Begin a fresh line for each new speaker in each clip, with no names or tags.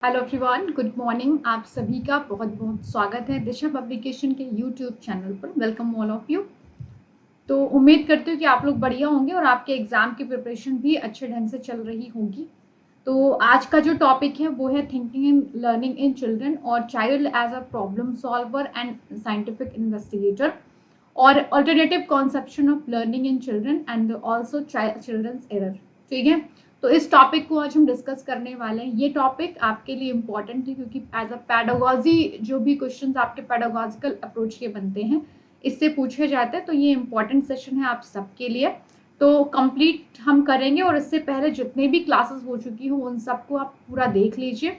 Hello everyone, good morning. आप सभी का बहुत बहुत स्वागत है दिशा पब्लिकेशन के यूट्यूब चैनल पर। Welcome all of you. तो उम्मीद करती हूँ कि आप लोग बढ़िया होंगे और आपके एग्जाम की प्रिपरेशन भी अच्छे ढंग से चल रही होगी। तो आज का जो टॉपिक है वो है thinking and learning in children और child as a problem solver and scientific investigator और alternative conception of learning in children and also children's error. ठीक है, तो इस टॉपिक को आज हम डिस्कस करने वाले हैं। ये टॉपिक आपके लिए इम्पॉर्टेंट है क्योंकि एज अ पैडागॉजी जो भी क्वेश्चंस आपके पैडागॉजिकल अप्रोच के बनते हैं इससे पूछे जाते हैं, तो ये इम्पॉर्टेंट सेशन है आप सबके लिए। तो कंप्लीट हम करेंगे और इससे पहले जितने भी क्लासेस हो चुकी हो उन सबको आप पूरा देख लीजिए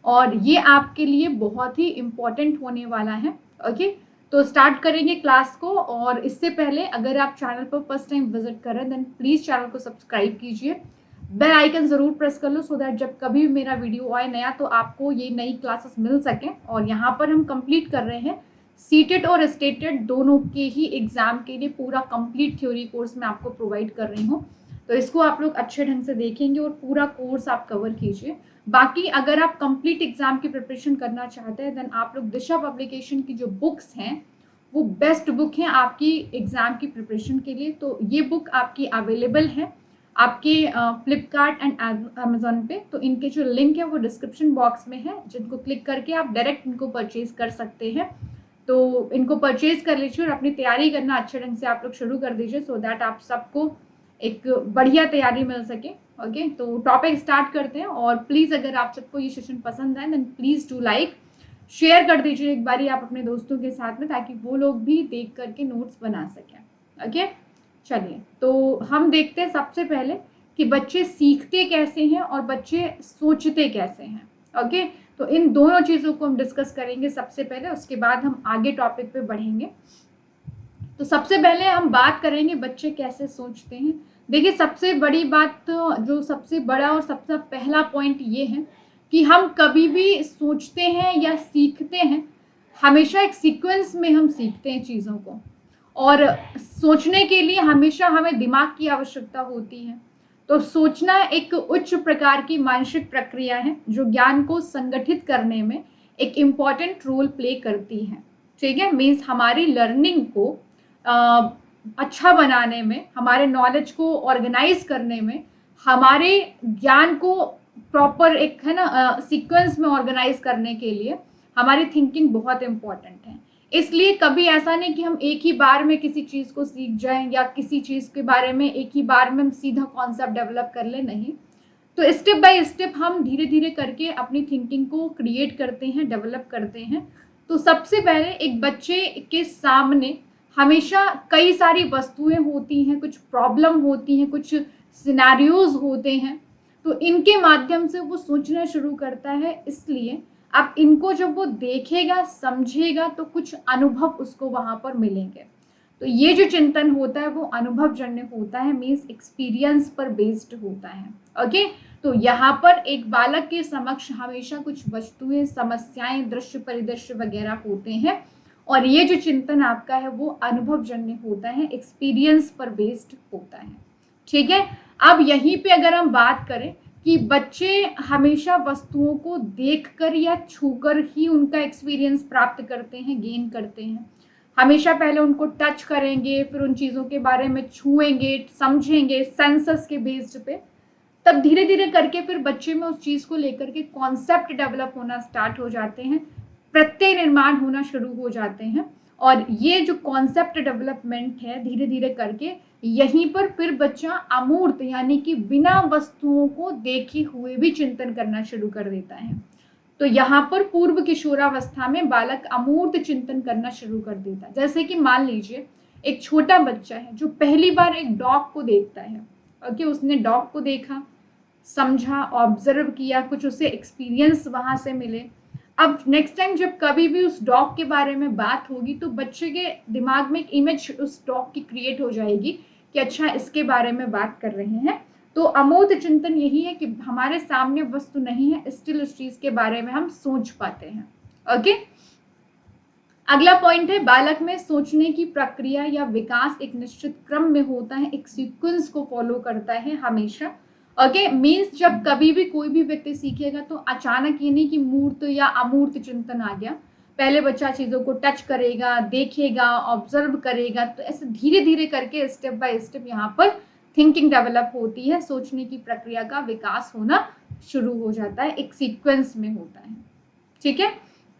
और ये आपके लिए बहुत ही इम्पॉर्टेंट होने वाला है। ओके, तो स्टार्ट करेंगे क्लास को। और इससे पहले अगर आप चैनल पर फर्स्ट टाइम विजिट करें देन प्लीज चैनल को सब्सक्राइब कीजिए, बेल आइकन जरूर प्रेस कर लो सो दैट जब कभी भी मेरा वीडियो आए नया तो आपको ये नई क्लासेस मिल सकें। और यहाँ पर हम कंप्लीट कर रहे हैं सीटेट और स्टेटेड दोनों के ही एग्जाम के लिए पूरा कंप्लीट थ्योरी कोर्स मैं आपको प्रोवाइड कर रही हूँ। तो इसको आप लोग अच्छे ढंग से देखेंगे और पूरा कोर्स आप कवर कीजिए। बाकी अगर आप कंप्लीट एग्जाम की प्रिपरेशन करना चाहते हैं देन आप लोग दिशा पब्लिकेशन की जो बुक्स हैं वो बेस्ट बुक है आपकी एग्जाम की प्रिपरेशन के लिए। तो ये बुक आपकी अवेलेबल है आपके फ्लिपकार्ट एंड अमेजोन पे। तो इनके जो लिंक है वो डिस्क्रिप्शन बॉक्स में है, जिनको क्लिक करके आप डायरेक्ट इनको परचेज कर सकते हैं। तो इनको परचेज कर लीजिए और अपनी तैयारी करना अच्छे ढंग से आप लोग शुरू कर दीजिए सो दैट आप सबको एक बढ़िया तैयारी मिल सके। ओके, तो टॉपिक स्टार्ट करते हैं। और प्लीज अगर आप सबको ये सेशन पसंद आए then please do like, share कर दीजिए एक बारी आप अपने दोस्तों के साथ में ताकि वो लोग भी देख करके नोट्स बना सकें। ओके, चलिए तो हम देखते हैं सबसे पहले कि बच्चे सीखते कैसे हैं और बच्चे सोचते कैसे हैं। ओके, तो इन दोनों चीजों को हम डिस्कस करेंगे सबसे पहले, उसके बाद हम आगे टॉपिक पे बढ़ेंगे। तो सबसे पहले हम बात करेंगे बच्चे कैसे सोचते हैं। देखिए, सबसे बड़ी बात तो जो सबसे बड़ा और सबसे पहला पॉइंट ये है कि हम कभी भी सोचते हैं या सीखते हैं हमेशा एक सीक्वेंस में हम सीखते हैं चीजों को। और सोचने के लिए हमेशा हमें दिमाग की आवश्यकता होती है। तो सोचना एक उच्च प्रकार की मानसिक प्रक्रिया है जो ज्ञान को संगठित करने में एक इम्पॉर्टेंट रोल प्ले करती है। ठीक है, मीन्स हमारी लर्निंग को अच्छा बनाने में, हमारे नॉलेज को ऑर्गेनाइज करने में, हमारे ज्ञान को प्रॉपर एक है ना सीक्वेंस में ऑर्गेनाइज करने के लिए हमारी थिंकिंग बहुत इंपॉर्टेंट है। इसलिए कभी ऐसा नहीं कि हम एक ही बार में किसी चीज को सीख जाएं या किसी चीज के बारे में एक ही बार में हम सीधा कॉन्सेप्ट डेवलप कर ले, नहीं। तो स्टेप बाय स्टेप हम धीरे धीरे करके अपनी थिंकिंग को क्रिएट करते हैं, डेवलप करते हैं। तो सबसे पहले एक बच्चे के सामने हमेशा कई सारी वस्तुएं होती हैं, कुछ प्रॉब्लम होती हैं, कुछ सिनेरियोज होते हैं। तो इनके माध्यम से वो सोचना शुरू करता है। इसलिए अब इनको जब वो देखेगा समझेगा तो कुछ अनुभव उसको वहां पर मिलेंगे। तो ये जो चिंतन होता है वो अनुभवजन्य होता है, मीन्स एक्सपीरियंस पर बेस्ड होता है। ओके, तो यहाँ पर एक बालक के समक्ष हमेशा कुछ वस्तुएं, समस्याएं, दृश्य, परिदृश्य वगैरह होते हैं और ये जो चिंतन आपका है वो अनुभवजन्य होता है, एक्सपीरियंस पर बेस्ड होता है। ठीक है, अब यहीं पे अगर हम बात करें कि बच्चे हमेशा वस्तुओं को देखकर या छूकर ही उनका एक्सपीरियंस प्राप्त करते हैं, गेन करते हैं। हमेशा पहले उनको टच करेंगे, फिर उन चीजों के बारे में छुएंगे, समझेंगे सेंसस के बेस्ड पे। तब धीरे धीरे करके फिर बच्चे में उस चीज को लेकर के कॉन्सेप्ट डेवलप होना स्टार्ट हो जाते हैं, प्रत्यय निर्माण होना शुरू हो जाते हैं। और ये जो कॉन्सेप्ट डेवलपमेंट है धीरे धीरे करके यहीं पर फिर बच्चा अमूर्त यानी कि बिना वस्तुओं को देखे हुए भी चिंतन करना शुरू कर देता है। तो यहाँ पर पूर्व किशोरावस्था में बालक अमूर्त चिंतन करना शुरू कर देता है। जैसे कि मान लीजिए एक छोटा बच्चा है जो पहली बार एक डॉग को देखता है। ओके, उसने डॉग को देखा, समझा, ऑब्जर्व किया, कुछ उसे एक्सपीरियंस वहां से मिले। अब नेक्स्ट टाइम जब कभी भी उस डॉग के बारे में बात होगी तो बच्चे के दिमाग में एक इमेज उस डॉग की क्रिएट हो जाएगी कि अच्छा इसके बारे में बात कर रहे हैं। तो अमूर्त चिंतन यही है कि हमारे सामने वस्तु नहीं है, स्टिल उस चीज के बारे में हम सोच पाते हैं। ओके, अगला पॉइंट है बालक में सोचने की प्रक्रिया या विकास एक निश्चित क्रम में होता है, एक सीक्वेंस को फॉलो करता है हमेशा। ओके, मीन्स जब कभी भी कोई भी व्यक्ति सीखेगा तो अचानक ये नहीं कि मूर्त या अमूर्त चिंतन आ गया। पहले बच्चा चीजों को टच करेगा, देखेगा, ऑब्जर्व करेगा, तो ऐसे धीरे धीरे करके स्टेप बाय स्टेप यहाँ पर थिंकिंग डेवलप होती है, सोचने की प्रक्रिया का विकास होना शुरू हो जाता है, एक सीक्वेंस में होता है। ठीक है,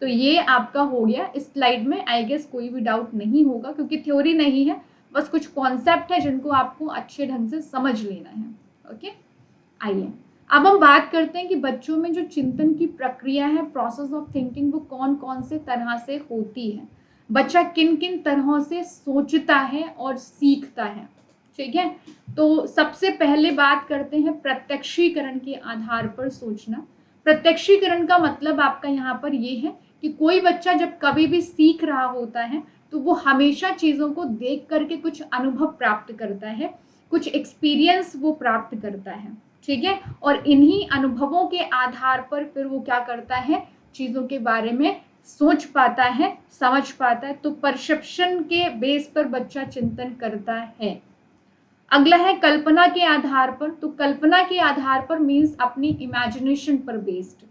तो ये आपका हो गया। इस स्लाइड में आई गेस कोई भी डाउट नहीं होगा, क्योंकि थ्योरी नहीं है, बस कुछ कॉन्सेप्ट है जिनको आपको अच्छे ढंग से समझ लेना है। ओके, आइए अब हम बात करते हैं कि बच्चों में जो चिंतन की प्रक्रिया है, प्रोसेस ऑफ थिंकिंग, वो कौन कौन से तरह से होती है, बच्चा किन किन तरहों से सोचता है और सीखता है। ठीक है, तो सबसे पहले बात करते हैं प्रत्यक्षीकरण के आधार पर सोचना। प्रत्यक्षीकरण का मतलब आपका यहाँ पर ये है कि कोई बच्चा जब कभी भी सीख रहा होता है तो वो हमेशा चीजों को देख करके कुछ अनुभव प्राप्त करता है, कुछ एक्सपीरियंस वो प्राप्त करता है। ठीक है, और इन्हीं अनुभवों के आधार पर फिर वो क्या करता है, चीजों के बारे में सोच पाता है, समझ पाता है। तो परसेप्शन के बेस पर बच्चा चिंतन करता है। अगला है कल्पना के आधार पर। तो कल्पना के आधार पर मीन्स अपनी इमेजिनेशन पर बेस्ड,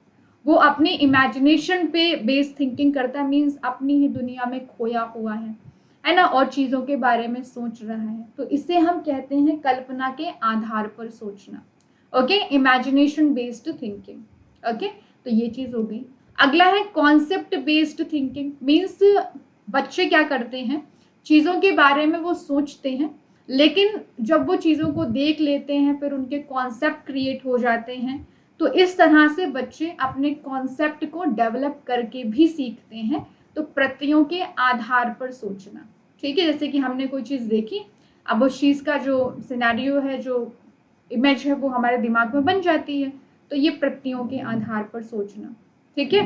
वो अपनी इमेजिनेशन पे बेस्ड थिंकिंग करता है, मीन्स अपनी ही दुनिया में खोया हुआ है ना, और चीजों के बारे में सोच रहा है। तो इसे हम कहते हैं कल्पना के आधार पर सोचना। Okay, imagination based thinking. Okay, तो ये चीज हो गई। अगला है कॉन्सेप्ट बेस्ड थिंकिंग, मीन्स बच्चे क्या करते हैं, चीजों के बारे में वो सोचते हैं, लेकिन जब वो चीजों को देख लेते हैं फिर उनके कॉन्सेप्ट क्रिएट हो जाते हैं। तो इस तरह से बच्चे अपने कॉन्सेप्ट को डेवलप करके भी सीखते हैं। तो प्रत्ययों के आधार पर सोचना। ठीक है, जैसे कि हमने कोई चीज देखी, अब उस चीज का जो सिनेरियो है, जो इमेज है, वो हमारे दिमाग में बन जाती है। तो ये प्रत्ययों के आधार पर सोचना। ठीक है,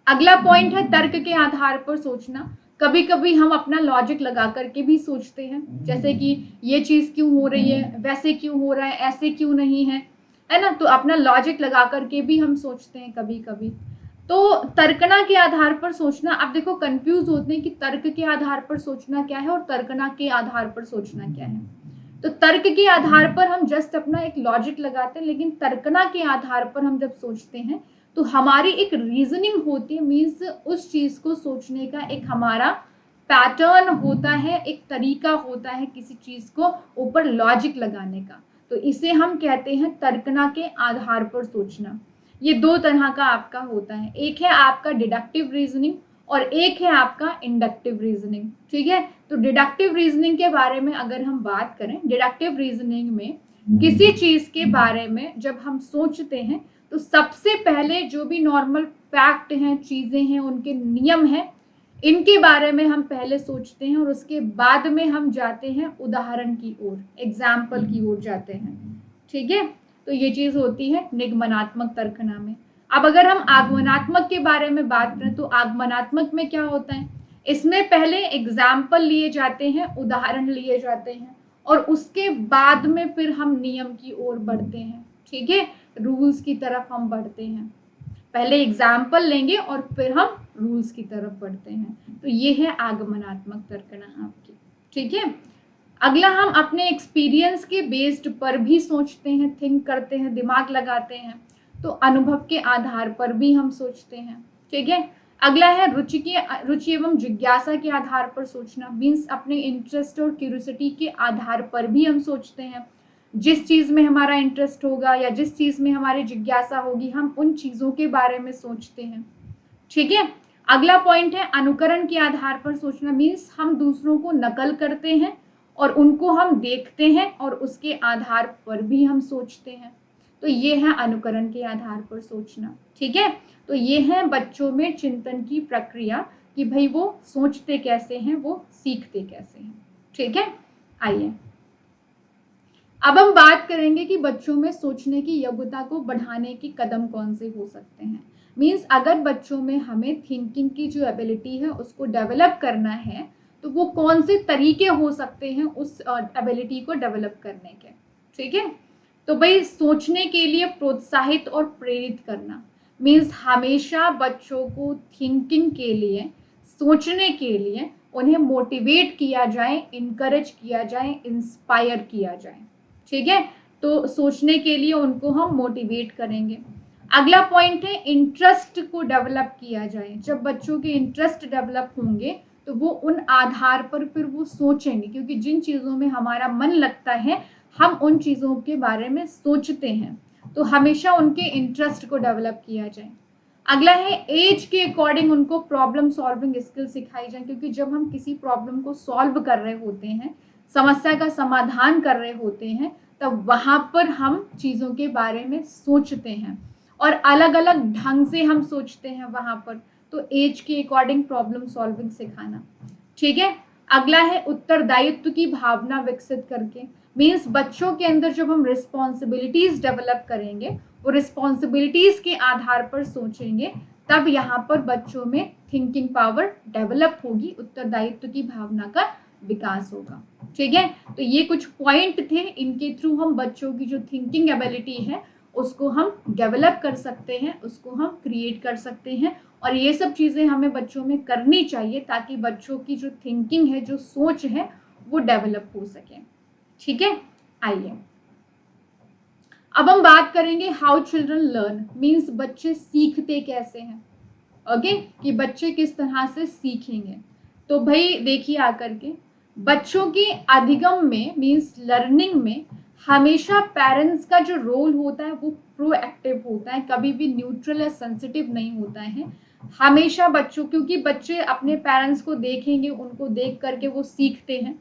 अगला पॉइंट है तर्क के आधार पर सोचना। कभी कभी हम अपना लॉजिक लगा करके भी सोचते हैं, जैसे कि ये चीज क्यों हो रही है, वैसे क्यों हो रहा है, ऐसे क्यों नहीं है ना। तो अपना लॉजिक लगा करके भी हम सोचते हैं कभी कभी। तो तर्कना के आधार पर सोचना, अब देखो कंफ्यूज होते हैं कि तर्क के आधार पर सोचना क्या है और तर्कना के आधार पर सोचना क्या है। तो तर्क के आधार पर हम जस्ट अपना एक लॉजिक लगाते हैं, लेकिन तर्कना के आधार पर हम जब सोचते हैं तो हमारी एक रीजनिंग होती है, मीन्स उस चीज को सोचने का एक हमारा पैटर्न होता है, एक तरीका होता है किसी चीज को ऊपर लॉजिक लगाने का। तो इसे हम कहते हैं तर्कना के आधार पर सोचना। ये दो तरह का आपका होता है, एक है आपका डिडक्टिव रीजनिंग और एक है आपका इंडक्टिव रीजनिंग। ठीक है, तो डिडक्टिव रीजनिंग के बारे में अगर हम बात करें, डिडक्टिव रीजनिंग में किसी चीज के बारे में जब हम सोचते हैं तो सबसे पहले जो भी नॉर्मल फैक्ट हैं, चीजें हैं, उनके नियम हैं, इनके बारे में हम पहले सोचते हैं और उसके बाद में हम जाते हैं उदाहरण की ओर, एग्जाम्पल की ओर जाते हैं। ठीक है, तो ये चीज होती है निगमनात्मक तर्कना में। अब अगर हम आगमनात्मक के बारे में बात करें तो आगमनात्मक में क्या होता है, इसमें पहले एग्जाम्पल लिए जाते हैं, उदाहरण लिए जाते हैं, और उसके बाद में फिर हम नियम की ओर बढ़ते हैं। ठीक है, रूल्स की तरफ हम बढ़ते हैं। पहले एग्जाम्पल लेंगे और फिर हम रूल्स की तरफ बढ़ते हैं। तो ये है आगमनात्मक तर्कना आपकी। ठीक है, अगला हम अपने एक्सपीरियंस के बेस्ड पर भी सोचते हैं, थिंक करते हैं, दिमाग लगाते हैं। तो अनुभव के आधार पर भी हम सोचते हैं। ठीक है, अगला है रुचि एवं जिज्ञासा के आधार पर सोचना, मीन्स अपने इंटरेस्ट और क्यूरियोसिटी के आधार पर भी हम सोचते हैं। जिस चीज में हमारा इंटरेस्ट होगा या जिस चीज में हमारी जिज्ञासा होगी, हम उन चीजों के बारे में सोचते हैं। ठीक है, अगला पॉइंट है अनुकरण के आधार पर सोचना, मीन्स हम दूसरों को नकल करते हैं और उनको हम देखते हैं और उसके आधार पर भी हम सोचते हैं। तो ये है अनुकरण के आधार पर सोचना। ठीक है, तो ये है बच्चों में चिंतन की प्रक्रिया कि भाई वो सोचते कैसे हैं, वो सीखते कैसे हैं। ठीक है, आइए अब हम बात करेंगे कि बच्चों में सोचने की योग्यता को बढ़ाने के कदम कौन से हो सकते हैं। मीन्स अगर बच्चों में हमें थिंकिंग की जो एबिलिटी है उसको डेवलप करना है तो वो कौन से तरीके हो सकते हैं उस एबिलिटी को डेवलप करने के। ठीक है, तो भाई सोचने के लिए प्रोत्साहित और प्रेरित करना, मीन्स हमेशा बच्चों को थिंकिंग के लिए, सोचने के लिए उन्हें मोटिवेट किया जाए, इनकरेज किया जाए, इंस्पायर किया जाए। ठीक है, तो सोचने के लिए उनको हम मोटिवेट करेंगे। अगला पॉइंट है इंटरेस्ट को डेवलप किया जाए। जब बच्चों के इंटरेस्ट डेवलप होंगे तो वो उन आधार पर फिर वो सोचेंगे, क्योंकि जिन चीज़ों में हमारा मन लगता है हम उन चीज़ों के बारे में सोचते हैं। तो हमेशा उनके इंटरेस्ट को डेवलप किया जाए। अगला है एज के अकॉर्डिंग उनको प्रॉब्लम सॉल्विंग स्किल सिखाई जाए, क्योंकि जब हम किसी प्रॉब्लम को सॉल्व कर रहे होते हैं, समस्या का समाधान कर रहे होते हैं, तब वहां पर हम चीज़ों के बारे में सोचते हैं और अलग अलग ढंग से हम सोचते हैं वहां पर। तो एज के अकॉर्डिंग प्रॉब्लम सॉल्विंग सिखाना। ठीक है। अगला है उत्तरदायित्व की भावना विकसित करके। मीन्स बच्चों के अंदर जब हम रिस्पॉन्सिबिलिटीज डेवलप करेंगे, वो रिस्पॉन्सिबिलिटीज के आधार पर सोचेंगे, तब यहाँ पर बच्चों में थिंकिंग पावर डेवलप होगी, उत्तरदायित्व की भावना का विकास होगा। ठीक है। तो ये कुछ पॉइंट थे, इनके थ्रू हम बच्चों की जो थिंकिंग एबिलिटी है उसको हम डेवलप कर सकते हैं, उसको हम क्रिएट कर सकते हैं। और ये सब चीजें हमें बच्चों में करनी चाहिए ताकि बच्चों की जो थिंकिंग है, जो सोच है, वो डेवलप हो सके। ठीक है। आइए अब हम बात करेंगे हाउ चिल्ड्रन लर्न। मीन्स बच्चे सीखते कैसे हैं। ओके, कि बच्चे किस तरह से सीखेंगे। तो भाई देखिए आकर के बच्चों के अधिगम में मीन्स लर्निंग में हमेशा पेरेंट्स का जो रोल होता है वो प्रोएक्टिव होता है, कभी भी न्यूट्रल या सेंसिटिव नहीं होता है। हमेशा बच्चों, क्योंकि बच्चे अपने पेरेंट्स को देखेंगे, उनको देख करके वो सीखते हैं।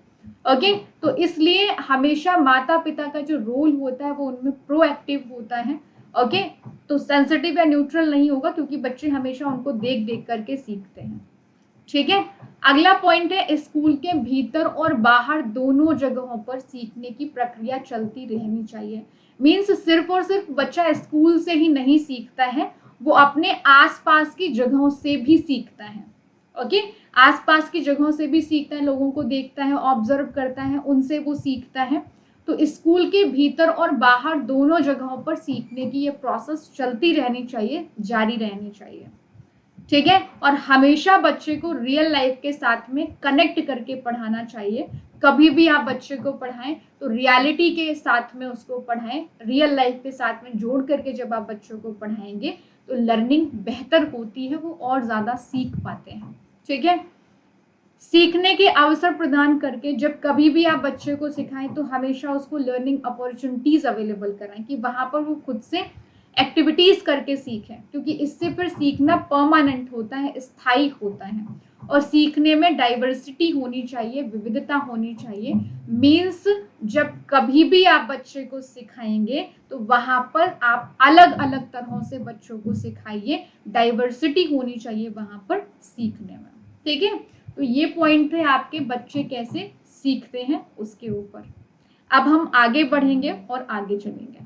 ओके, तो इसलिए हमेशा माता पिता का जो रोल होता है वो उनमें प्रोएक्टिव होता है। ओके, तो सेंसिटिव या न्यूट्रल नहीं होगा, क्योंकि बच्चे हमेशा उनको देख देख करके सीखते हैं। ठीक है। अगला पॉइंट है स्कूल के भीतर और बाहर दोनों जगहों पर सीखने की प्रक्रिया चलती रहनी चाहिए। मीन्स सिर्फ और सिर्फ बच्चा स्कूल से ही नहीं सीखता है, वो अपने आसपास की जगहों से भी सीखता है। ओके, आसपास की जगहों से भी सीखता है, लोगों को देखता है, ऑब्जर्व करता है, उनसे वो सीखता है। तो स्कूल के भीतर और बाहर दोनों जगहों पर सीखने की ये प्रोसेस चलती रहनी चाहिए, जारी रहनी चाहिए। ठीक है। और हमेशा बच्चे को रियल लाइफ के साथ में कनेक्ट करके पढ़ाना चाहिए। कभी भी आप बच्चे को पढ़ाएं तो रियलिटी के साथ में उसको पढ़ाएं, रियल लाइफ के साथ में जोड़ करके जब आप बच्चों को पढ़ाएंगे तो लर्निंग बेहतर होती है, वो और ज्यादा सीख पाते हैं। ठीक है। सीखने के अवसर प्रदान करके जब कभी भी आप बच्चे को सिखाएं तो हमेशा उसको लर्निंग अपॉर्चुनिटीज अवेलेबल कराएं, कि वहां पर वो खुद से एक्टिविटीज करके सीखें, क्योंकि इससे फिर सीखना परमानेंट होता है, स्थायी होता है। और सीखने में डाइवर्सिटी होनी चाहिए, विविधता होनी चाहिए। मीन्स जब कभी भी आप बच्चे को सिखाएंगे तो वहां पर आप अलग अलग तरहों से बच्चों को सिखाइए, डाइवर्सिटी होनी चाहिए वहां पर सीखने में। ठीक है। तो ये पॉइंट थे आपके बच्चे कैसे सीखते हैं उसके ऊपर। अब हम आगे बढ़ेंगे और आगे चलेंगे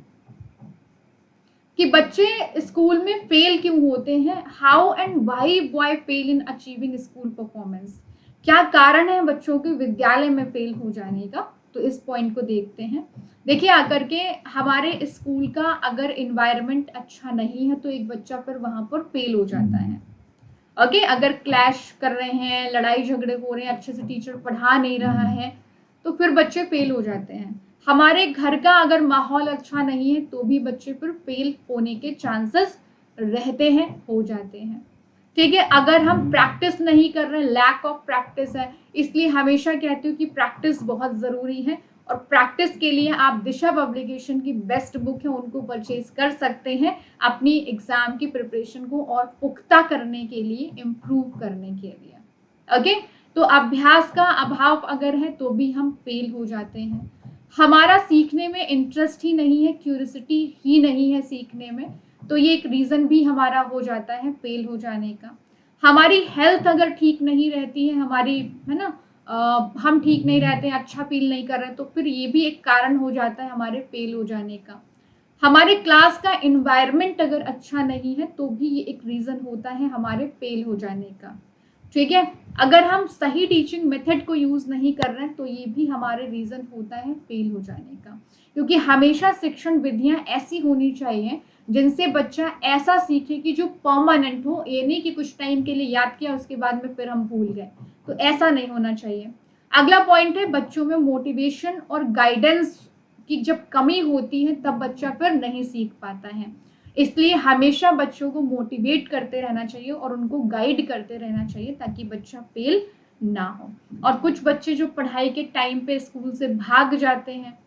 कि बच्चे स्कूल में फेल क्यों होते हैं। How and why boy fail in achieving school performance. क्या कारण है बच्चों के विद्यालय में फेल हो जाने का, तो इस पॉइंट को देखते हैं। देखिए आकर के हमारे स्कूल का अगर इन्वायरमेंट अच्छा नहीं है तो एक बच्चा फिर वहां पर फेल हो जाता है। ओके, अगर क्लैश कर रहे हैं, लड़ाई झगड़े हो रहे हैं, अच्छे से टीचर पढ़ा नहीं रहा है, तो फिर बच्चे फेल हो जाते हैं। हमारे घर का अगर माहौल अच्छा नहीं है तो भी बच्चे फिर फेल होने के चांसेस रहते हैं, हो जाते हैं। ठीक है। अगर हम प्रैक्टिस नहीं कर रहे, लैक ऑफ प्रैक्टिस है, इसलिए हमेशा कहती हूँ कि प्रैक्टिस बहुत जरूरी है। और प्रैक्टिस के लिए आप दिशा पब्लिकेशन की बेस्ट बुक है उनको परचेज कर सकते हैं, अपनी एग्जाम की प्रिपरेशन को और पुख्ता करने के लिए, इम्प्रूव करने के लिए। ओके, तो अभ्यास का अभाव अगर है तो भी हम फेल हो जाते हैं। हमारा सीखने में इंटरेस्ट ही नहीं है, क्यूरियोसिटी ही नहीं है सीखने में, तो ये एक रीजन भी हमारा हो जाता है फेल हो जाने का। हमारी हेल्थ अगर ठीक नहीं रहती है, हमारी, है ना, हम ठीक नहीं रहते हैं, अच्छा फील नहीं कर रहे हैं, तो फिर ये भी एक कारण हो जाता है हमारे फेल हो जाने का। हमारे क्लास का एनवायरनमेंट अगर अच्छा नहीं है तो भी ये एक रीजन होता है हमारे फेल हो जाने का। ठीक है। अगर हम सही टीचिंग मेथड को यूज नहीं कर रहे हैं तो ये भी हमारे रीजन होता है फेल हो जाने का, क्योंकि हमेशा शिक्षण विधियां ऐसी होनी चाहिए जिनसे बच्चा ऐसा सीखे कि जो परमानेंट हो, ये नहीं कि कुछ टाइम के लिए याद किया उसके बाद में फिर हम भूल गए, तो ऐसा नहीं होना चाहिए। अगला पॉइंट है बच्चों में मोटिवेशन और गाइडेंस की जब कमी होती है तब बच्चा फिर नहीं सीख पाता है। इसलिए हमेशा बच्चों को मोटिवेट करते रहना चाहिए और उनको गाइड करते रहना चाहिए ताकि बच्चा फेल ना हो। और कुछ बच्चे जो पढ़ाई के टाइम पे स्कूल से भाग जाते हैं,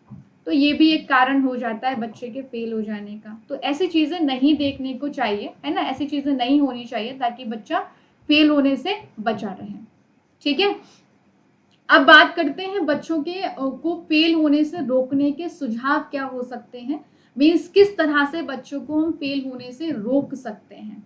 तो ये भी एक कारण हो जाता है बच्चे के फेल हो जाने का। तो ऐसी चीजें नहीं देखने को चाहिए, है ना, ऐसी चीजें नहीं होनी चाहिए ताकि बच्चा फेल होने से बचा रहे। ठीक है, अब बात करते हैं बच्चों के को फेल होने से रोकने के सुझाव क्या हो सकते हैं, मीन्स किस तरह से बच्चों को हम फेल होने से रोक सकते हैं।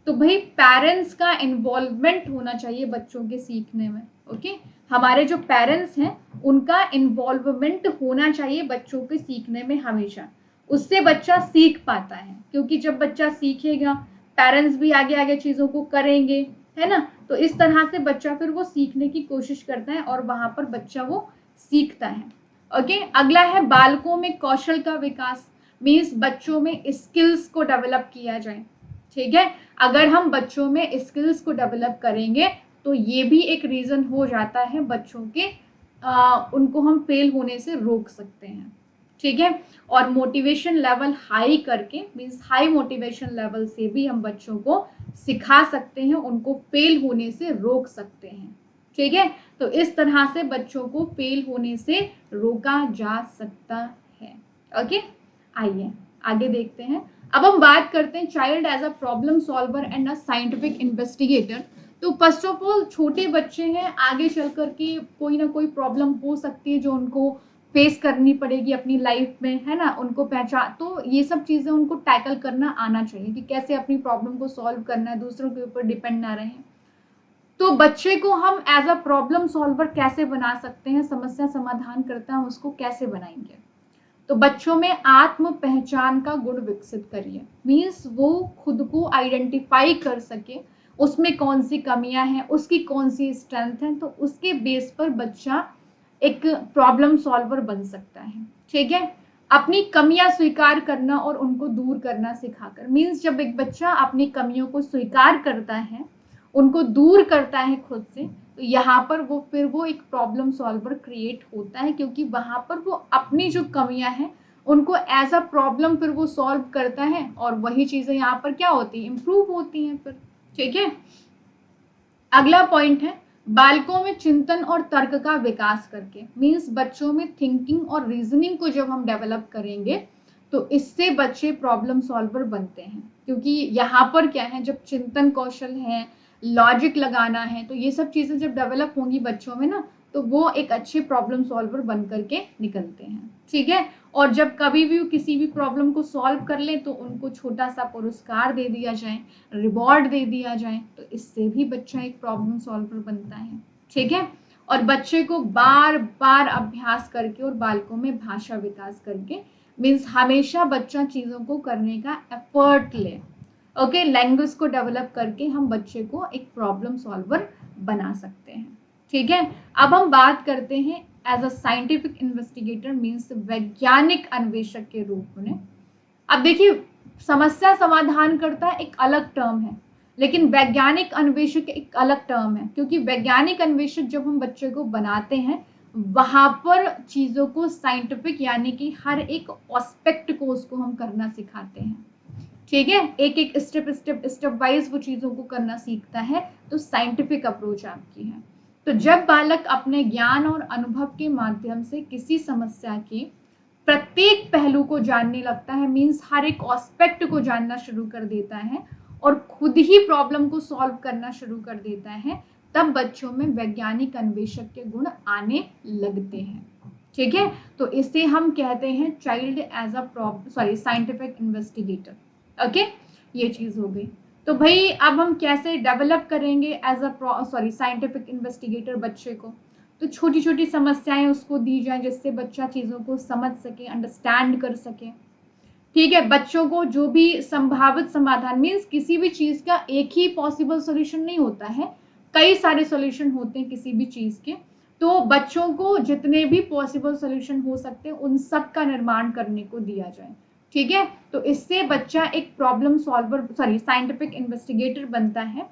तो भाई पेरेंट्स का इन्वॉल्वमेंट होना चाहिए बच्चों के सीखने में। ओके, हमारे जो पेरेंट्स हैं उनका इन्वॉल्वमेंट होना चाहिए बच्चों के सीखने में हमेशा। उससे बच्चा सीख पाता है, क्योंकि जब बच्चा सीखेगा पेरेंट्स भी आगे आगे चीजों को करेंगे, है ना। तो इस तरह से बच्चा फिर वो सीखने की कोशिश करता है और वहां पर बच्चा वो सीखता है। ओके, अगला है बालकों में कौशल का विकास, मीन्स बच्चों में स्किल्स को डेवलप किया जाए। ठीक है, अगर हम बच्चों में स्किल्स को डेवलप करेंगे तो ये भी एक रीजन हो जाता है बच्चों के उनको हम फेल होने से रोक सकते हैं। ठीक है, और मोटिवेशन लेवल हाई करके, मीन्स हाई मोटिवेशन लेवल से भी हम बच्चों को सिखा सकते हैं, उनको फेल होने से रोक सकते हैं। ठीक है, तो इस तरह से बच्चों को फेल होने से रोका जा सकता है। ओके, आइए आगे देखते हैं। अब हम बात करते हैं child as a problem solver and a scientific investigator. तो फर्स्ट ऑफ ऑल छोटे बच्चे हैं, आगे चल करके कोई ना कोई प्रॉब्लम हो सकती है जो उनको फेस करनी पड़ेगी अपनी लाइफ में, है ना, उनको पहचान, तो ये सब चीजें उनको टैकल करना आना चाहिए कि कैसे अपनी प्रॉब्लम को सॉल्व करना है, दूसरों के ऊपर डिपेंड ना रहे। तो बच्चे को हम एज अ प्रॉब्लम सॉल्वर कैसे बना सकते हैं, समस्या समाधान करता है उसको कैसे बनाएंगे। तो बच्चों में आत्म पहचान का गुण विकसित करिए, मीन्स वो खुद को आइडेंटिफाई कर सके, उसमें कौन सी कमियां हैं, उसकी कौन सी स्ट्रेंथ है, तो उसके बेस पर बच्चा एक प्रॉब्लम सॉल्वर बन सकता है। ठीक है, अपनी कमियां स्वीकार करना और उनको दूर करना सिखाकर, मीन्स जब एक बच्चा अपनी कमियों को स्वीकार करता है, उनको दूर करता है खुद से, तो यहाँ पर वो फिर वो एक प्रॉब्लम सॉल्वर क्रिएट होता है, क्योंकि वहां पर वो अपनी जो कमियां हैं उनको एज अ प्रॉब्लम फिर वो सॉल्व करता है और वही चीजें यहाँ पर क्या होती है, इंप्रूव होती हैं फिर। ठीक है, अगला पॉइंट है बालकों में चिंतन और तर्क का विकास करके, मीन्स बच्चों में थिंकिंग और रीजनिंग को जब हम डेवलप करेंगे तो इससे बच्चे प्रॉब्लम सॉल्वर बनते हैं। क्योंकि यहाँ पर क्या है, जब चिंतन कौशल है, लॉजिक लगाना है, तो ये सब चीजें जब डेवलप होंगी बच्चों में ना, तो वो एक अच्छे प्रॉब्लम सॉल्वर बन करके निकलते हैं। ठीक है, और जब कभी भी किसी भी प्रॉब्लम को सॉल्व कर ले तो उनको छोटा सा पुरस्कार दे दिया जाए, रिवॉर्ड दे दिया जाए, तो इससे भी बच्चा एक प्रॉब्लम सॉल्वर बनता है। ठीक है, और बच्चे को बार बार अभ्यास करके और बालकों में भाषा विकास करके, मीन्स हमेशा बच्चा चीजों को करने का एफर्ट ले। ओके, लैंग्वेज को डेवलप करके हम बच्चे को एक प्रॉब्लम सॉल्वर बना सकते हैं। ठीक है, अब हम बात करते हैं as a scientific investigator, means वैज्ञानिक अन्वेषक के रूप में। अब देखिए, समस्या समाधान करता एक अलग टर्म है, लेकिन वैज्ञानिक अन्वेषक एक अलग टर्म है, क्योंकि वैज्ञानिक अन्वेषक जब हम बच्चे को बनाते हैं वहां पर चीजों को साइंटिफिक यानी कि हर एक एस्पेक्ट को उसको हम करना सिखाते हैं। ठीक है, एक एक स्टेप वाइज वो चीजों को करना सीखता है, तो साइंटिफिक अप्रोच आपकी है। तो जब बालक अपने ज्ञान और अनुभव के माध्यम से किसी समस्या के प्रत्येक पहलू को जानने लगता है, मीन्स हर एक एस्पेक्ट को जानना शुरू कर देता है और खुद ही प्रॉब्लम को सॉल्व करना शुरू कर देता है, तब बच्चों में वैज्ञानिक अन्वेषक के गुण आने लगते हैं। ठीक है, तो इसे हम कहते हैं child as a scientific investigator. Okay, ये चीज हो गई। तो भाई अब हम कैसे डेवलप करेंगे एज अ साइंटिफिक इन्वेस्टिगेटर बच्चे को, तो छोटी छोटी समस्याएं उसको दी जाए जिससे बच्चा चीजों को समझ सके, अंडरस्टैंड कर सके। ठीक है, बच्चों को जो भी संभावित समाधान, मीन्स किसी भी चीज का एक ही पॉसिबल सॉल्यूशन नहीं होता है, कई सारे सॉल्यूशन होते हैं किसी भी चीज के, तो बच्चों को जितने भी पॉसिबल सॉल्यूशन हो सकते हैं उन सब का निर्माण करने को दिया जाए। ठीक है, तो इससे बच्चा एक प्रॉब्लम सॉल्वर साइंटिफिक इन्वेस्टिगेटर बनता है।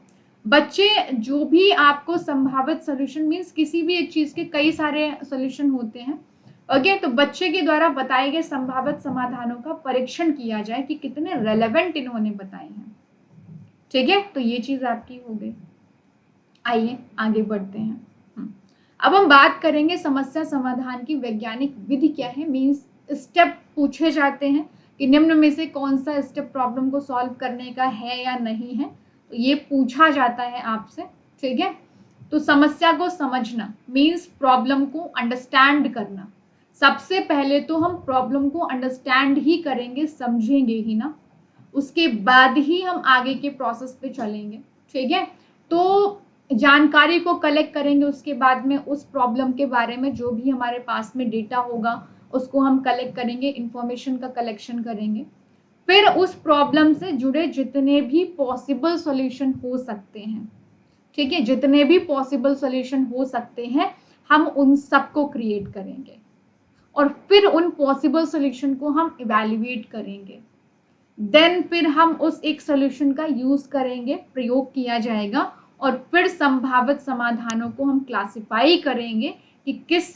बच्चे जो भी आपको संभावित सॉल्यूशन, मीन्स किसी भी एक चीज के कई सारे सॉल्यूशन होते हैं, ओके, तो बच्चे के द्वारा बताए गए संभावित समाधानों का परीक्षण किया जाए कि कितने रेलेवेंट इन्होंने बताए हैं। ठीक है, तो ये चीज आपकी हो गई। आइए आगे बढ़ते हैं। अब हम बात करेंगे समस्या समाधान की वैज्ञानिक विधि क्या है। मीन्स स्टेप पूछे जाते हैं कि निम्न में से कौन सा स्टेप प्रॉब्लम को सॉल्व करने का है या नहीं है, तो ये पूछा जाता है आपसे। ठीक है, तो समस्या को समझना मीन्स प्रॉब्लम को अंडरस्टैंड करना। सबसे पहले तो हम प्रॉब्लम को अंडरस्टैंड ही करेंगे, समझेंगे ही ना, उसके बाद ही हम आगे के प्रोसेस पे चलेंगे। ठीक है, तो जानकारी को कलेक्ट करेंगे, उसके बाद में उस प्रॉब्लम के बारे में जो भी हमारे पास में डेटा होगा उसको हम कलेक्ट करेंगे, इंफॉर्मेशन का कलेक्शन करेंगे। फिर उस प्रॉब्लम से जुड़े जितने भी पॉसिबल सॉल्यूशन हो सकते हैं, ठीक है, जितने भी पॉसिबल सॉल्यूशन हो सकते हैं हम उन सबको क्रिएट करेंगे और फिर उन पॉसिबल सॉल्यूशन को हम इवैल्यूएट करेंगे। देन फिर हम उस एक सॉल्यूशन का यूज करेंगे, प्रयोग किया जाएगा और फिर संभावित समाधानों को हम क्लासिफाई करेंगे कि किस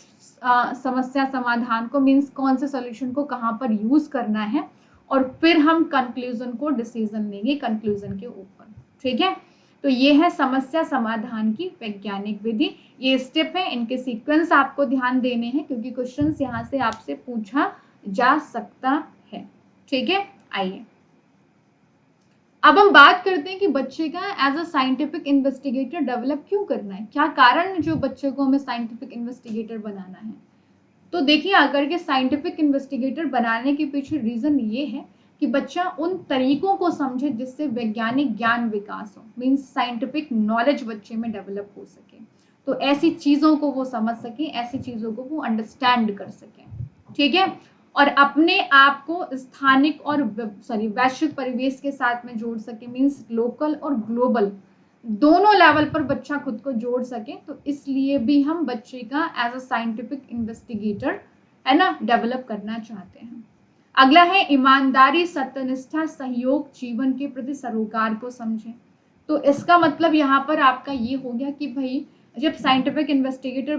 समस्या समाधान को मीन्स कौन से सॉल्यूशन को कहाँ पर यूज करना है, और फिर हम कंक्लूजन को डिसीजन लेंगे कंक्लूजन के ऊपर। ठीक है, तो ये है समस्या समाधान की वैज्ञानिक विधि। ये स्टेप है, इनके सीक्वेंस आपको ध्यान देने हैं क्योंकि क्वेश्चंस यहाँ से आपसे पूछा जा सकता है। ठीक है, आइए अब हम बात करते हैं कि बच्चे का as a scientific investigator develop क्यों करना है, क्या कारण है जो बच्चे को हमें साइंटिफिक इन्वेस्टिगेटर बनाना है। तो देखिए, अगर के साइंटिफिक इन्वेस्टिगेटर बनाने के पीछे रीजन ये है कि बच्चा उन तरीकों को समझे जिससे वैज्ञानिक ज्ञान विकास हो, मीन्स साइंटिफिक नॉलेज बच्चे में डेवलप हो सके, तो ऐसी चीजों को वो समझ सके, ऐसी चीजों को वो अंडरस्टैंड कर सके। ठीक है, और अपने आप को स्थानिक और वैश्विक परिवेश के साथ में जोड़ सके, मीन्स लोकल और ग्लोबल दोनों लेवल पर बच्चा खुद को जोड़ सके। तो इसलिए भी हम बच्चे का एज अ साइंटिफिक इन्वेस्टिगेटर है ना डेवलप करना चाहते हैं। अगला है ईमानदारी, सत्यनिष्ठा, सहयोग, जीवन के प्रति सरोकार को समझें। तो इसका मतलब यहाँ पर आपका ये हो गया कि भाई जब साइंटिफिक इन्वेस्टिगेटर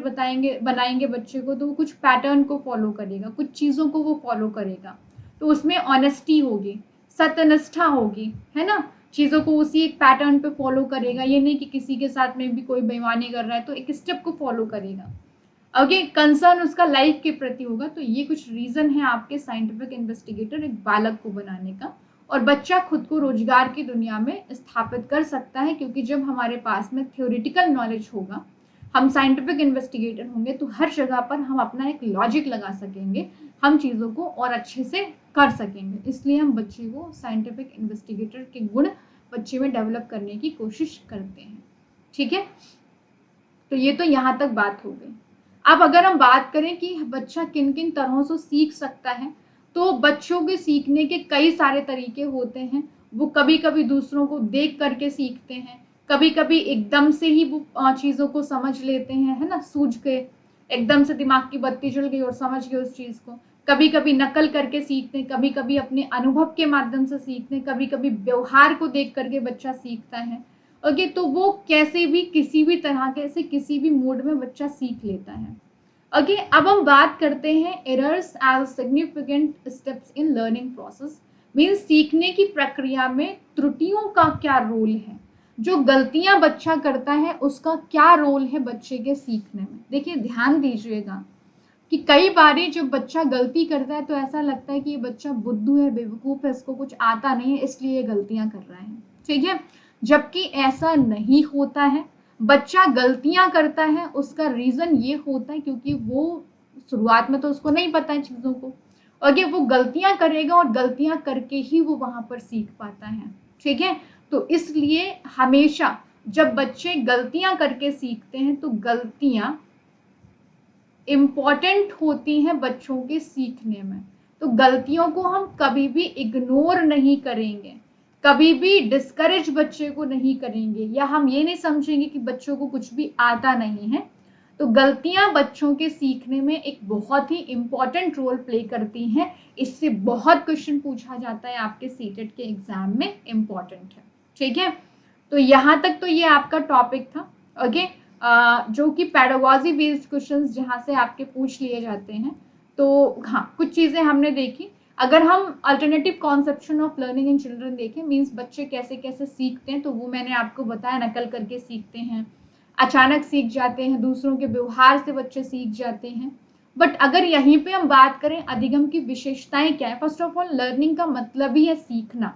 बनाएंगे बच्चे को, तो वो कुछ पैटर्न को फॉलो करेगा, कुछ चीजों को वो फॉलो करेगा। तो उसमें ऑनेस्टी होगी, सत्यनिष्ठा होगी, है ना, चीजों को उसी एक पैटर्न पे फॉलो करेगा, ये नहीं कि किसी के साथ में भी कोई बेईमानी कर रहा है तो एक स्टेप को फॉलो करेगा। ओके, कंसर्न उसका लाइफ के प्रति होगा। तो ये कुछ रीजन है आपके साइंटिफिक इन्वेस्टिगेटर एक बालक को बनाने का, और बच्चा खुद को रोजगार की दुनिया में स्थापित कर सकता है क्योंकि जब हमारे पास में थ्योरेटिकल नॉलेज होगा, हम साइंटिफिक इन्वेस्टिगेटर होंगे, तो हर जगह पर हम अपना एक लॉजिक लगा सकेंगे, हम चीजों को और अच्छे से कर सकेंगे। इसलिए हम बच्चे को साइंटिफिक इन्वेस्टिगेटर के गुण बच्चे में डेवलप करने की कोशिश करते हैं। ठीक है, तो ये तो यहाँ तक बात हो गई। अब अगर हम बात करें कि बच्चा किन किन तरहों से सीख सकता है, तो बच्चों के सीखने के कई सारे तरीके होते हैं। वो कभी कभी दूसरों को देख करके सीखते हैं, कभी कभी एकदम से ही वो चीजों को समझ लेते हैं, है ना, सूझ के एकदम से दिमाग की बत्ती जल गई और समझ गए उस चीज को। कभी कभी नकल करके सीखते हैं, कभी कभी अपने अनुभव के माध्यम से सीखते हैं, कभी कभी व्यवहार को देख करके बच्चा सीखता है। ओके, तो वो कैसे भी किसी भी तरह के से किसी भी मोड में बच्चा सीख लेता है। ओके, अब हम बात करते हैं errors as significant steps in learning process. Means सीखने की प्रक्रिया में त्रुटियों का क्या रोल है, जो गलतियां बच्चा करता है उसका क्या रोल है बच्चे के सीखने में। देखिए, ध्यान दीजिएगा कि कई बारी जब बच्चा गलती करता है तो ऐसा लगता है कि ये बच्चा बुद्धू है, बेवकूफ है, इसको कुछ आता नहीं है इसलिए ये गलतियां कर रहा है। ठीक है, जबकि ऐसा नहीं होता है। बच्चा गलतियां करता है उसका रीजन ये होता है क्योंकि वो शुरुआत में तो उसको नहीं पता है चीजों को, और ये वो गलतियां करेगा और गलतियां करके ही वो वहां पर सीख पाता है। ठीक है, तो इसलिए हमेशा जब बच्चे गलतियां करके सीखते हैं तो गलतियां इम्पॉर्टेंट होती हैं बच्चों के सीखने में। तो गलतियों को हम कभी भी इग्नोर नहीं करेंगे, कभी भी डिस्करेज बच्चे को नहीं करेंगे, या हम ये नहीं समझेंगे कि बच्चों को कुछ भी आता नहीं है। तो गलतियां बच्चों के सीखने में एक बहुत ही इंपॉर्टेंट रोल प्ले करती हैं। इससे बहुत क्वेश्चन पूछा जाता है आपके सीटेट के एग्जाम में, इंपॉर्टेंट है। ठीक है, तो यहां तक तो ये आपका टॉपिक था। ओके, जो कि पेडागोजी बेस्ड क्वेश्चंस जहां से आपके पूछ लिए जाते हैं। तो हाँ, कुछ चीजें हमने देखी। अगर हम alternative conception of learning in children देखें, मीन्स बच्चे कैसे कैसे सीखते हैं, तो वो मैंने आपको बताया, नकल करके सीखते हैं, अचानक सीख जाते हैं, दूसरों के व्यवहार से बच्चे सीख जाते हैं। बट अगर यहीं पे हम बात करें अधिगम की विशेषताएं क्या है, फर्स्ट ऑफ ऑल लर्निंग का मतलब ही है सीखना।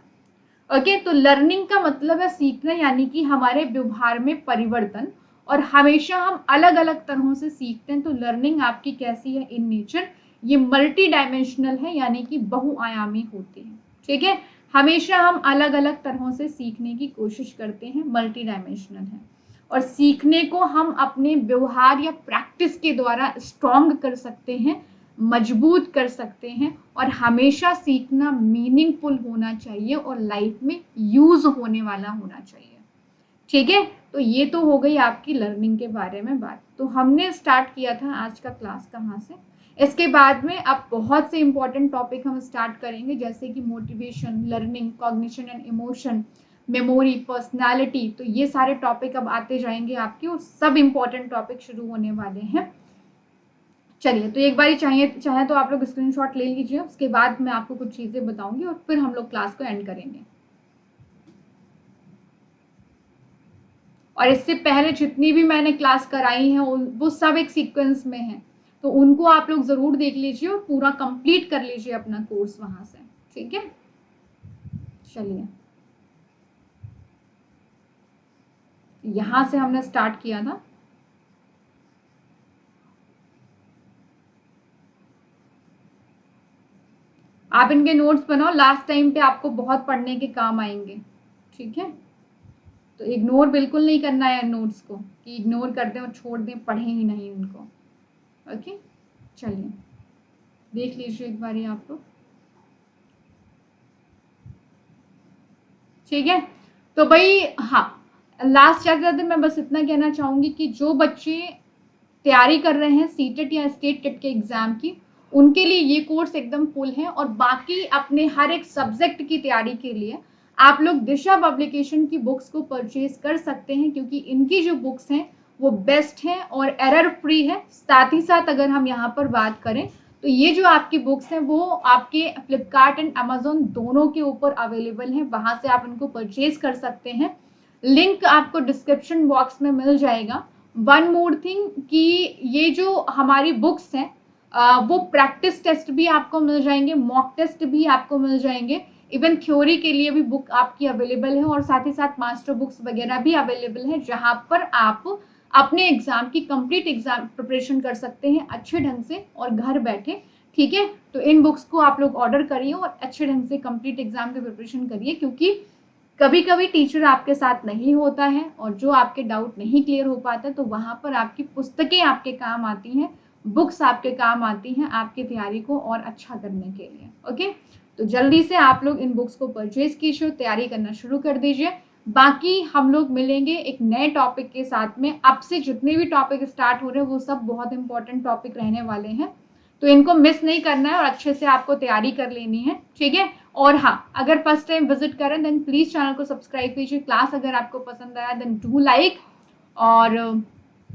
ओके, तो लर्निंग का मतलब है सीखना, यानी कि हमारे व्यवहार में परिवर्तन, और हमेशा हम अलग अलग तरहों से सीखते हैं। तो लर्निंग आपकी कैसी है इन नेचर, ये मल्टी डायमेंशनल है, यानी कि बहुआयामी होती है। ठीक है, हमेशा हम अलग अलग तरहों से सीखने की कोशिश करते हैं, मल्टी डायमेंशनल है। और सीखने को हम अपने व्यवहार या प्रैक्टिस के द्वारा स्ट्रॉन्ग कर सकते हैं, मजबूत कर सकते हैं, और हमेशा सीखना मीनिंगफुल होना चाहिए और लाइफ में यूज होने वाला होना चाहिए। ठीक है, तो ये तो हो गई आपकी लर्निंग के बारे में बात। तो हमने स्टार्ट किया था आज का क्लास कहाँ से, इसके बाद में अब बहुत से इंपॉर्टेंट टॉपिक हम स्टार्ट करेंगे, जैसे कि motivation, learning, cognition and emotion, memory, personality. तो ये सारे टॉपिक अब आते जाएंगे आपके, और सब इंपॉर्टेंट टॉपिक शुरू होने वाले हैं। चलिए, तो एक बार चाहे तो आप लोग स्क्रीनशॉट ले लीजिए, उसके बाद मैं आपको कुछ चीजें बताऊंगी और फिर हम लोग क्लास को एंड करेंगे। और इससे पहले जितनी भी मैंने क्लास कराई है वो सब एक सीक्वेंस में है, तो उनको आप लोग जरूर देख लीजिए और पूरा कंप्लीट कर लीजिए अपना कोर्स वहां से। ठीक है, चलिए, यहां से हमने स्टार्ट किया था। आप इनके नोट्स बनाओ, लास्ट टाइम पे आपको बहुत पढ़ने के काम आएंगे। ठीक है, तो इग्नोर बिल्कुल नहीं करना है नोट्स को, कि इग्नोर कर दें और छोड़ दें, पढ़ें ही नहीं उनको। ओके, चलिए देख लीजिए एक बार आप लोग। ठीक है, तो भाई हाँ, लास्ट जाते जाते मैं बस इतना कहना चाहूंगी कि जो बच्चे तैयारी कर रहे हैं सीटेट या स्टेट टेट के एग्जाम की, उनके लिए ये कोर्स एकदम फुल है। और बाकी अपने हर एक सब्जेक्ट की तैयारी के लिए आप लोग दिशा पब्लिकेशन की बुक्स को परचेज कर सकते हैं, क्योंकि इनकी जो बुक्स हैं वो बेस्ट हैं और एरर फ्री है। साथ ही साथ अगर हम यहाँ पर बात करें, तो ये जो आपकी बुक्स हैं वो आपके फ्लिपकार्ट एंड अमेजोन दोनों के ऊपर अवेलेबल हैं, वहां से आप इनको परचेज कर सकते हैं। लिंक आपको डिस्क्रिप्शन बॉक्स में मिल जाएगा। वन मोर थिंग कि ये जो हमारी बुक्स हैं वो प्रैक्टिस टेस्ट भी आपको मिल जाएंगे, मॉक टेस्ट भी आपको मिल जाएंगे, इवन थ्योरी के लिए भी बुक आपकी अवेलेबल है, और साथ ही साथ मास्टर बुक्स वगैरह भी अवेलेबल है, जहां पर आप अपने एग्जाम की कंप्लीट एग्जाम प्रिपरेशन कर सकते हैं अच्छे ढंग से और घर बैठे। ठीक है, तो इन बुक्स को आप लोग ऑर्डर करिए और अच्छे ढंग से कंप्लीट एग्जाम की प्रिपरेशन करिए, क्योंकि कभी कभी टीचर आपके साथ नहीं होता है और जो आपके डाउट नहीं क्लियर हो पाता, तो वहां पर आपकी पुस्तकें आपके काम आती हैं, बुक्स आपके काम आती हैं आपकी तैयारी को और अच्छा करने के लिए। ओके, तो जल्दी से आप लोग इन बुक्स को परचेज कीजिए, तैयारी करना शुरू कर दीजिए। बाकी हम लोग मिलेंगे एक नए टॉपिक के साथ में। अब से जितने भी टॉपिक स्टार्ट हो रहे हैं वो सब बहुत इंपॉर्टेंट टॉपिक रहने वाले हैं, तो इनको मिस नहीं करना है और अच्छे से आपको तैयारी कर लेनी है। ठीक है, और हाँ, अगर फर्स्ट टाइम विजिट करें देन प्लीज चैनल को सब्सक्राइब कीजिए। क्लास अगर आपको पसंद आया देन डू लाइक और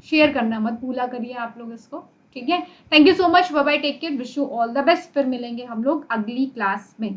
शेयर करना मत भूला करिए आप लोग इसको। ठीक है, thank you so much, bye bye, take care, wish you all the best. फिर मिलेंगे हम लोग अगली क्लास में।